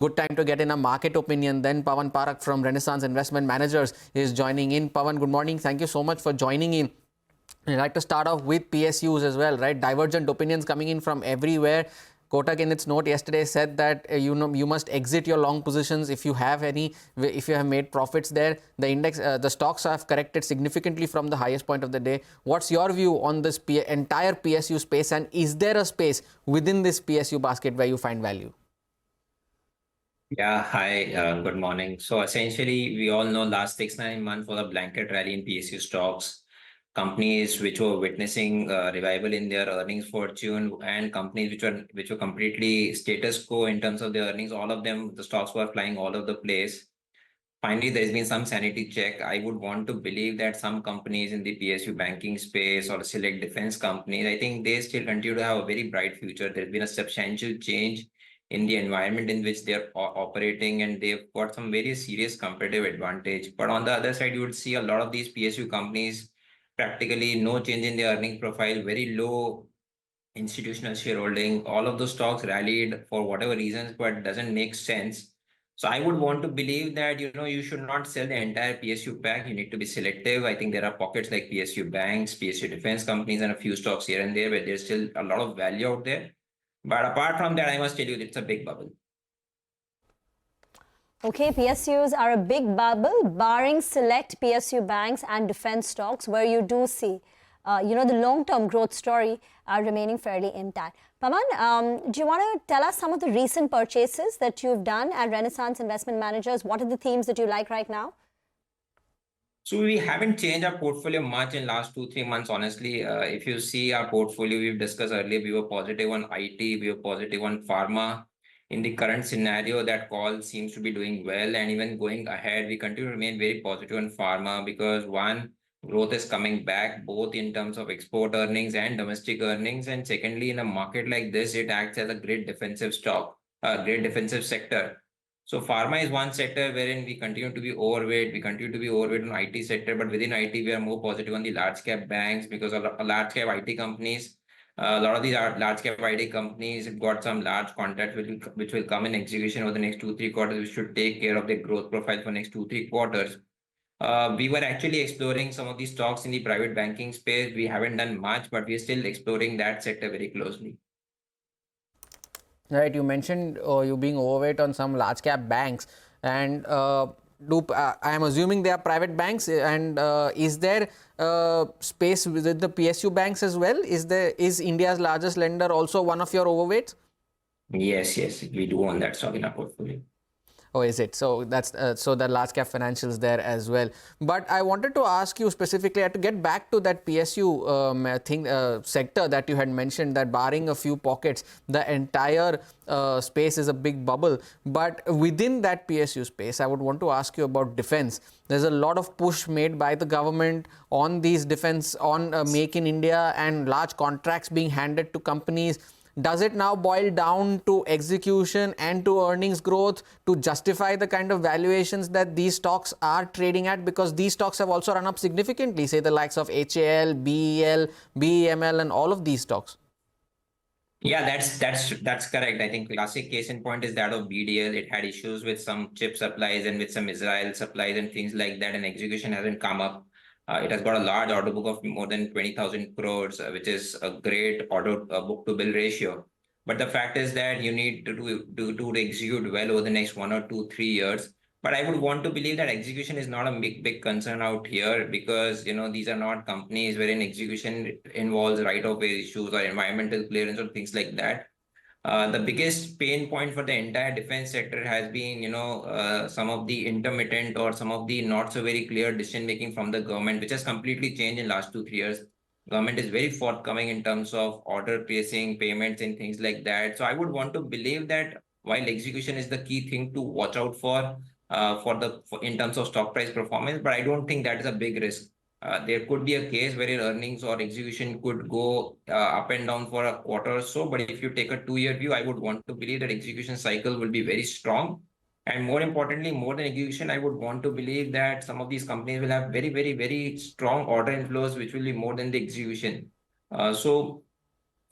Good time to get in a market opinion. Then Pawan Parakh from Renaissance Investment Managers is joining in. Pawan, good morning. Thank you so much for joining in. I'd like to start off with PSUs as well, right? Divergent opinions coming in from everywhere. Kotak in its note yesterday said that you must exit your long positions if you have any, if you have made profits there. The index, the stocks have corrected significantly from the highest point of the day. What's your view on this entire PSU space, and is there a space within this PSU basket where you find value? Yeah, hi, good morning. So essentially, we all know last 6-9 months was a blanket rally in PSU stocks. Companies which were witnessing revival in their earnings fortune, and companies which were completely status quo in terms of their earnings, all of them, the stocks were flying all over the place. Finally, there's been some sanity check. I would want to believe that some companies in the PSU banking space or select defense companies, I think they still continue to have a very bright future. There's been a substantial change in the environment in which they're operating, and they've got some very serious competitive advantage. But on the other side, you would see a lot of these PSU companies practically no change in their earning profile, very low institutional shareholding. All of those stocks rallied for whatever reasons, but it doesn't make sense. So I would want to believe that you should not sell the entire PSU pack. You need to be selective. I think there are pockets like PSU Banks, PSU defense companies, and a few stocks here and there where there's still a lot of value out there. But apart from that, I must tell you, it's a big bubble. Okay, PSUs are a big bubble, barring select PSU banks and defense stocks, where you do see, the long-term growth story remaining fairly intact. Pawan, do you want to tell us some of the recent purchases that you've done at Renaissance Investment Managers? What are the themes that you like right now? So we haven't changed our portfolio much in last 2-3 months, honestly. If you see our portfolio, we've discussed earlier, we were positive on IT, we were positive on pharma. In the current scenario, that call seems to be doing well, and even going ahead, we continue to remain very positive on pharma because one, growth is coming back both in terms of export earnings and domestic earnings, and secondly, in a market like this, it acts as a great defensive stock, a great defensive sector. So pharma is one sector wherein we continue to be overweight. We continue to be overweight on IT sector, but within IT, we are more positive on the large cap banks because a large cap IT companies, a lot of these large cap IT companies have got some large contracts which will come in execution over the next 2-3 quarters, which should take care of the growth profile for next 2-3 quarters. We were actually exploring some of these stocks in the private banking space. We haven't done much, but we're still exploring that sector very closely. Right, you mentioned you being overweight on some large cap banks, and I am assuming they are private banks. And is there space within the PSU banks as well? Is India's largest lender also one of your overweights? Yes, we do own that stock in our portfolio. Oh, is it? So that's so the large cap financials there as well. But I wanted to ask you specifically, I had to get back to that PSU sector that you had mentioned, that barring a few pockets, the entire space is a big bubble. But within that PSU space, I would want to ask you about defense. There's a lot of push made by the government on these defense, on Make in India, and large contracts being handed to companies. Does it now boil down to execution and to earnings growth to justify the kind of valuations that these stocks are trading at? Because these stocks have also run up significantly, say the likes of HAL, BEL, BEML, and all of these stocks. Yeah, that's correct. I think classic case in point is that of BDL. It had issues with some chip supplies and with some Israel supplies and things like that, and execution hasn't come up. It has got a large order book of more than 20,000 crores, which is a great order book to bill ratio. But the fact is that you need to execute well over the next 1 or 2, 3 years. But I would want to believe that execution is not a big concern out here because these are not companies wherein execution involves right-of-way issues or environmental clearance or things like that. The biggest pain point for the entire defense sector has been, some of the intermittent or some of the not so very clear decision making from the government, which has completely changed in last 2-3 years. Government is very forthcoming in terms of order placing, payments, and things like that. So I would want to believe that while execution is the key thing to watch out for, in terms of stock price performance, but I don't think that is a big risk. There could be a case where earnings or execution could go up and down for a quarter or so. But if you take a 2-year view, I would want to believe that execution cycle will be very strong. And more importantly, more than execution, I would want to believe that some of these companies will have very, very, very strong order inflows, which will be more than the execution. So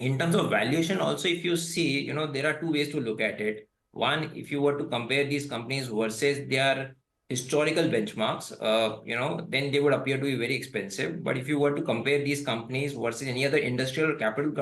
in terms of valuation, also, if you see, there are two ways to look at it. One, if you were to compare these companies versus their historical benchmarks, then they would appear to be very expensive. But if you were to compare these companies versus any other industrial or capital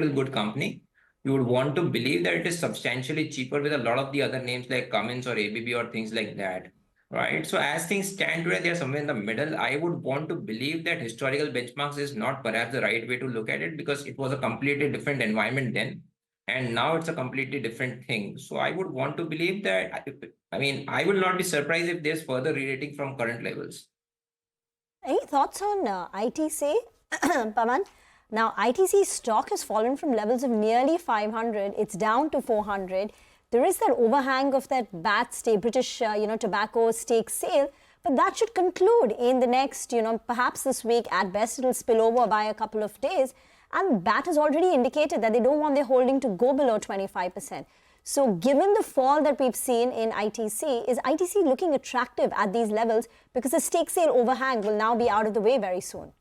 good company, you would want to believe that it is substantially cheaper with a lot of the other names like Cummins or ABB or things like that. Right. So as things stand today, they are somewhere in the middle. I would want to believe that historical benchmarks is not perhaps the right way to look at it because it was a completely different environment then. And now it's a completely different thing. So I would want to believe that, I will not be surprised if there's further re-rating from current levels. Any thoughts on ITC, Pawan? Now, ITC stock has fallen from levels of nearly 500. It's down to 400. There is that overhang of that British tobacco stake sale, but that should conclude in the next, perhaps this week. At best, it'll spill over by a couple of days. And BAT has already indicated that they don't want their holding to go below 25%. So given the fall that we've seen in ITC, is ITC looking attractive at these levels because the stake sale overhang will now be out of the way very soon?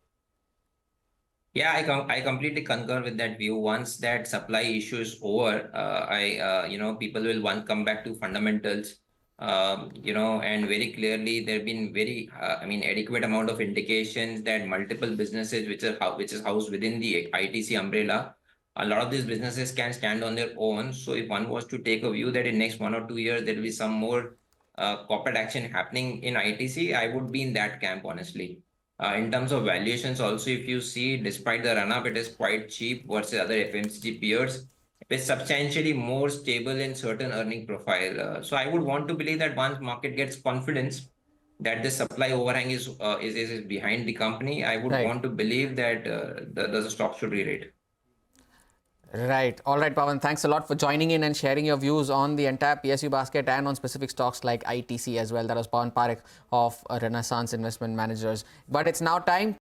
Yeah, I completely concur with that view. Once that supply issue is over, people will come back to fundamentals. And very clearly there have been very, adequate amount of indications that multiple businesses which is housed within the ITC umbrella, a lot of these businesses can stand on their own. So if one was to take a view that in next 1 or 2 years there will be some more corporate action happening in ITC, I would be in that camp, honestly. In terms of valuations also, if you see, despite the run-up, it is quite cheap versus other FMCG peers. It's substantially more stable in certain earning profile. So I would want to believe that once market gets confidence that the supply overhang is behind the company, I would want to believe that the stock should re-rate. Right. All right, Pawan. Thanks a lot for joining in and sharing your views on the entire PSU basket and on specific stocks like ITC as well. That was Pawan Parakh of Renaissance Investment Managers. But it's now time